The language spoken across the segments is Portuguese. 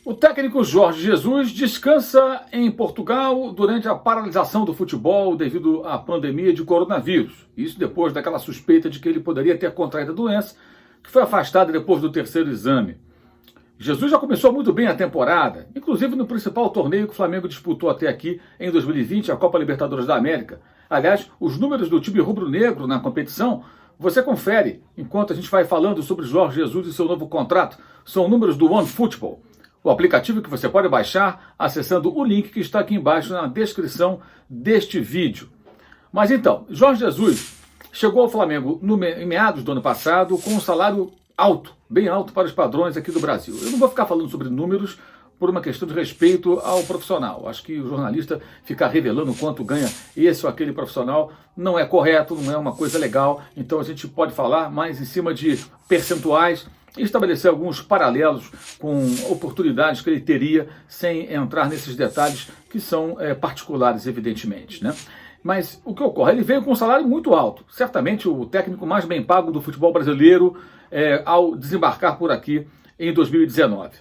O técnico Jorge Jesus descansa em Portugal durante a paralisação do futebol devido à pandemia de coronavírus. Isso depois daquela suspeita de que ele poderia ter contraído a doença, que foi afastado depois do terceiro exame. Jesus já começou muito bem a temporada, inclusive no principal torneio que o Flamengo disputou até aqui em 2020, a Copa Libertadores da América. Aliás, os números do time rubro-negro na competição, você confere enquanto a gente vai falando sobre Jorge Jesus e seu novo contrato. São números do OneFootball, o aplicativo que você pode baixar acessando o link que está aqui embaixo na descrição deste vídeo. Mas então, Jorge Jesus chegou ao Flamengo em meados do ano passado com um salário alto, bem alto para os padrões aqui do Brasil. Eu não vou ficar falando sobre números por uma questão de respeito ao profissional. Acho que o jornalista ficar revelando quanto ganha esse ou aquele profissional não é correto, não é uma coisa legal. Então a gente pode falar mais em cima de percentuais e estabelecer alguns paralelos com oportunidades que ele teria sem entrar nesses detalhes que são particulares, evidentemente, né? Mas o que ocorre? Ele veio com um salário muito alto, certamente o técnico mais bem pago do futebol brasileiro ao desembarcar por aqui em 2019.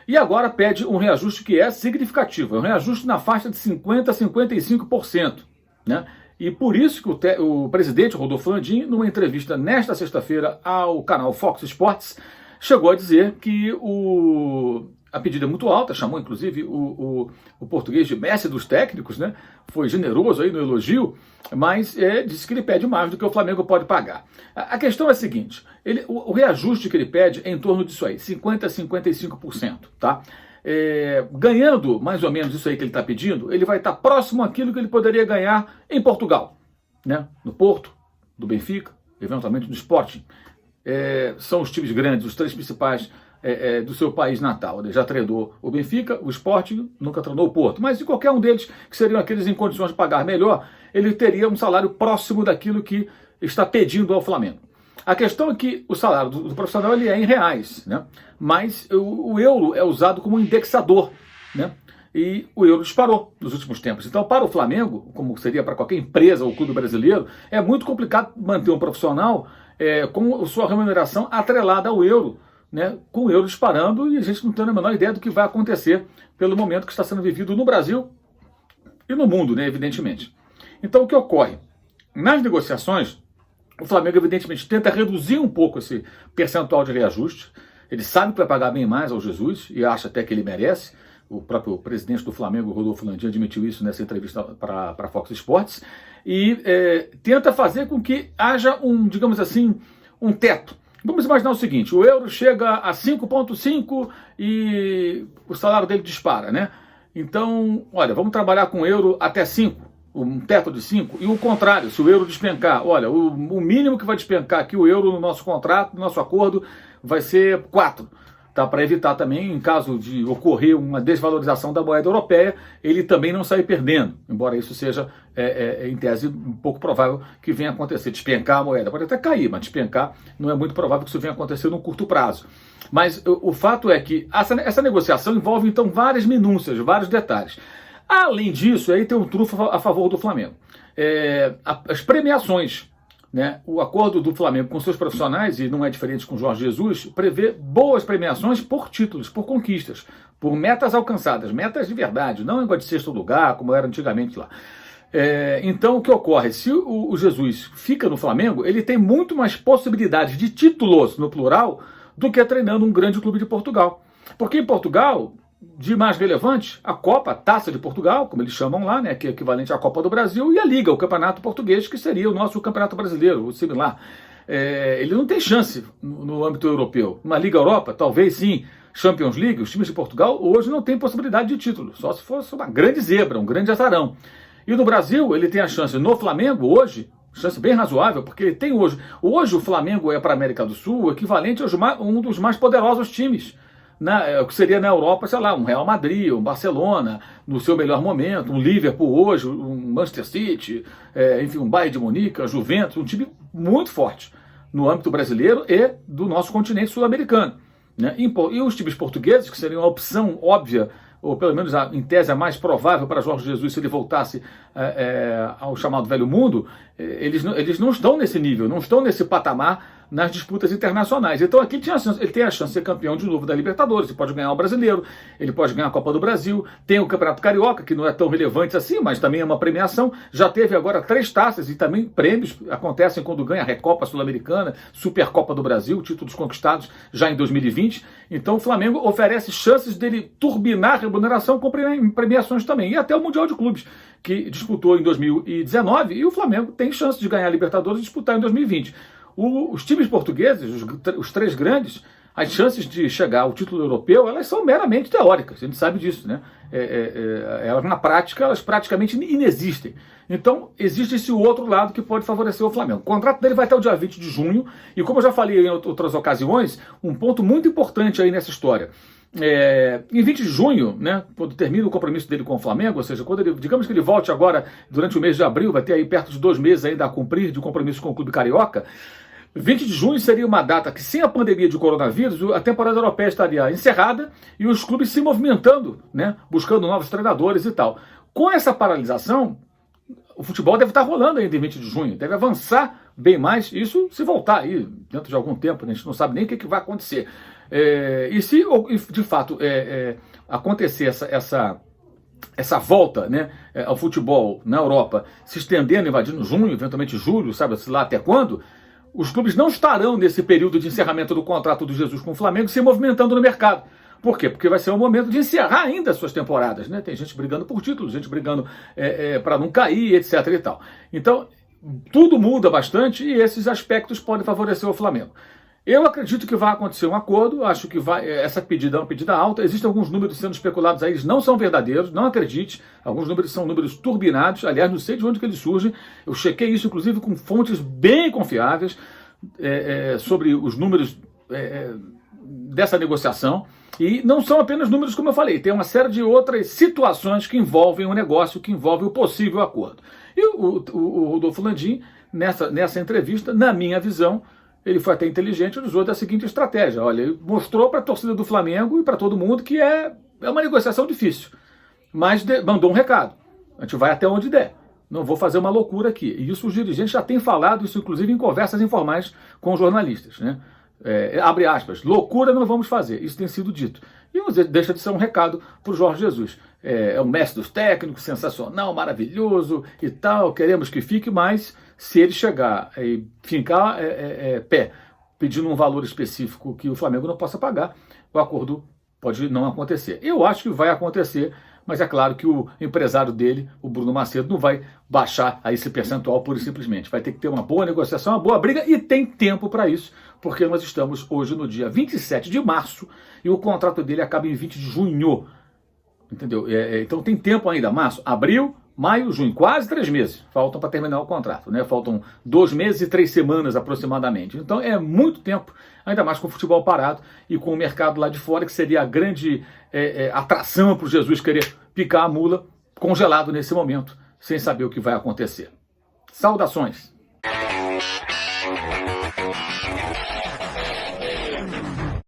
E agora pede um reajuste que é significativo, é um reajuste na faixa de 50% a 55%, né? E por isso que o presidente Rodolfo Landim, numa entrevista nesta sexta-feira ao canal Fox Sports, chegou a dizer que a pedida é muito alta, chamou inclusive o português de mestre dos técnicos, né? Foi generoso aí no elogio, mas disse que ele pede mais do que o Flamengo pode pagar. A questão é a seguinte, o reajuste que ele pede é em torno disso aí, 50% a 55%, tá? Ganhando mais ou menos isso aí que ele está pedindo, ele vai estar próximo àquilo que ele poderia ganhar em Portugal, né? No Porto, do Benfica, eventualmente no Sporting. São os times grandes, os três principais do seu país natal. Ele já treinou o Benfica, o Sporting, nunca treinou o Porto. Mas de qualquer um deles, que seriam aqueles em condições de pagar melhor, ele teria um salário próximo daquilo que está pedindo ao Flamengo. A questão é que o salário do profissional ele é em reais, né? Mas o euro é usado como indexador, né? E o euro disparou nos últimos tempos. Então, para o Flamengo, como seria para qualquer empresa ou clube brasileiro, é muito complicado manter um profissional com sua remuneração atrelada ao euro, né, com o euro disparando e a gente não tem a menor ideia do que vai acontecer pelo momento que está sendo vivido no Brasil e no mundo, né, evidentemente. Então, o que ocorre? Nas negociações, o Flamengo, evidentemente, tenta reduzir um pouco esse percentual de reajuste. Ele sabe que vai pagar bem mais ao Jesus e acha até que ele merece. O próprio presidente do Flamengo, Rodolfo Landim, admitiu isso nessa entrevista para a Fox Sports. E tenta fazer com que haja digamos assim, um teto. Vamos imaginar o seguinte, o euro chega a 5,5 e o salário dele dispara, né? Então, olha, vamos trabalhar com o euro até 5, um teto de 5, e o contrário, se o euro despencar, olha, o mínimo que vai despencar aqui o euro no nosso contrato, no nosso acordo, vai ser 4. Tá, para evitar também, em caso de ocorrer uma desvalorização da moeda europeia, ele também não sair perdendo, embora isso seja, em tese, um pouco provável que venha acontecer. Despencar a moeda pode até cair, mas despencar não é muito provável que isso venha acontecer num curto prazo. Mas o fato é que essa negociação envolve, então, várias minúcias, vários detalhes. Além disso, aí tem um trunfo a favor do Flamengo. As premiações. Né? O acordo do Flamengo com seus profissionais, e não é diferente com o Jorge Jesus, prevê boas premiações por títulos, por conquistas, por metas alcançadas, metas de verdade, não igual de sexto lugar, como era antigamente lá. Então, o que ocorre? Se o Jesus fica no Flamengo, ele tem muito mais possibilidades de títulos, no plural, do que treinando um grande clube de Portugal. Porque em Portugal, de mais relevante, a Copa, a Taça de Portugal, como eles chamam lá, né, que é equivalente à Copa do Brasil, e a Liga, o Campeonato Português, que seria o nosso Campeonato Brasileiro, o similar. Ele não tem chance no âmbito europeu. Uma Liga Europa, talvez sim. Champions League, os times de Portugal hoje não têm possibilidade de título, só se fosse uma grande zebra, um grande azarão. E no Brasil, ele tem a chance no Flamengo hoje, chance bem razoável, porque ele tem hoje o Flamengo é para a América do Sul equivalente a um dos mais poderosos times. O que seria na Europa, sei lá, um Real Madrid, um Barcelona, no seu melhor momento, um Liverpool hoje, um Manchester City, enfim, um Bayern de Munique, a Juventus, um time muito forte no âmbito brasileiro e do nosso continente sul-americano. Né? E os times portugueses, que seriam a opção óbvia, ou pelo menos em tese a mais provável para Jorge Jesus se ele voltasse ao chamado velho mundo, eles não estão nesse nível, não estão nesse patamar nas disputas internacionais. Então aqui ele tem a chance de ser campeão de novo da Libertadores, ele pode ganhar o Brasileiro, ele pode ganhar a Copa do Brasil, tem o Campeonato Carioca, que não é tão relevante assim, mas também é uma premiação, já teve agora 3 taças e também prêmios acontecem quando ganha a Recopa Sul-Americana, Supercopa do Brasil, títulos conquistados já em 2020. Então o Flamengo oferece chances dele turbinar a remuneração com premiações também, e até o Mundial de Clubes, que disputou em 2019, e o Flamengo tem chance de ganhar a Libertadores e disputar em 2020. Os times portugueses, os 3 grandes, as chances de chegar ao título europeu, elas são meramente teóricas, a gente sabe disso, né? Elas, na prática, elas praticamente inexistem. Então, existe esse outro lado que pode favorecer o Flamengo. O contrato dele vai até o dia 20 de junho, e como eu já falei em outras ocasiões, um ponto muito importante aí nessa história. Em 20 de junho, né, quando termina o compromisso dele com o Flamengo, ou seja, quando ele, digamos que ele volte agora durante o mês de abril, vai ter aí perto de 2 meses ainda a cumprir de compromisso com o Clube Carioca. 20 de junho seria uma data que, sem a pandemia de coronavírus, a temporada europeia estaria encerrada e os clubes se movimentando, né, buscando novos treinadores e tal. Com essa paralisação, o futebol deve estar rolando ainda em 20 de junho, deve avançar bem mais, isso se voltar aí dentro de algum tempo, né, a gente não sabe nem o que vai acontecer. E se de fato acontecer essa volta, né, ao futebol na Europa, se estendendo, invadindo junho, eventualmente julho, sabe-se lá até quando, os clubes não estarão nesse período de encerramento do contrato do Jesus com o Flamengo se movimentando no mercado. Por quê? Porque vai ser o momento de encerrar ainda as suas temporadas, né? Tem gente brigando por títulos, gente brigando para não cair, etc. e tal. Então, tudo muda bastante e esses aspectos podem favorecer o Flamengo. Eu acredito que vai acontecer um acordo, acho que essa pedida é uma pedida alta, existem alguns números sendo especulados aí, eles não são verdadeiros, não acredite, alguns números são números turbinados, aliás, não sei de onde que eles surgem, eu chequei isso inclusive com fontes bem confiáveis sobre os números dessa negociação, e não são apenas números como eu falei, tem uma série de outras situações que envolvem o negócio, que envolvem o possível acordo. E o Rodolfo Landim, nessa entrevista, na minha visão, ele foi até inteligente, ele usou da seguinte estratégia. Olha, ele mostrou para a torcida do Flamengo e para todo mundo que é uma negociação difícil. Mas mandou um recado. A gente vai até onde der. Não vou fazer uma loucura aqui. E isso os dirigentes já têm falado, isso inclusive em conversas informais com jornalistas, né? Abre aspas, loucura não vamos fazer. Isso tem sido dito. E deixa de ser um recado para o Jorge Jesus. É o mestre dos técnicos, sensacional, maravilhoso e tal, queremos que fique, mas se ele chegar e fincar pé, pedindo um valor específico que o Flamengo não possa pagar, o acordo pode não acontecer. Eu acho que vai acontecer, mas é claro que o empresário dele, o Bruno Macedo, não vai baixar a esse percentual pura e simplesmente. Vai ter que ter uma boa negociação, uma boa briga, e tem tempo para isso, porque nós estamos hoje no dia 27 de março e o contrato dele acaba em 20 de junho. Entendeu? Então tem tempo ainda, março, abril, maio, junho, quase 3 meses faltam para terminar o contrato, né? Faltam 2 meses e 3 semanas aproximadamente. Então é muito tempo, ainda mais com o futebol parado e com o mercado lá de fora, que seria a grande atração para o Jesus querer picar a mula, congelado nesse momento, sem saber o que vai acontecer. Saudações!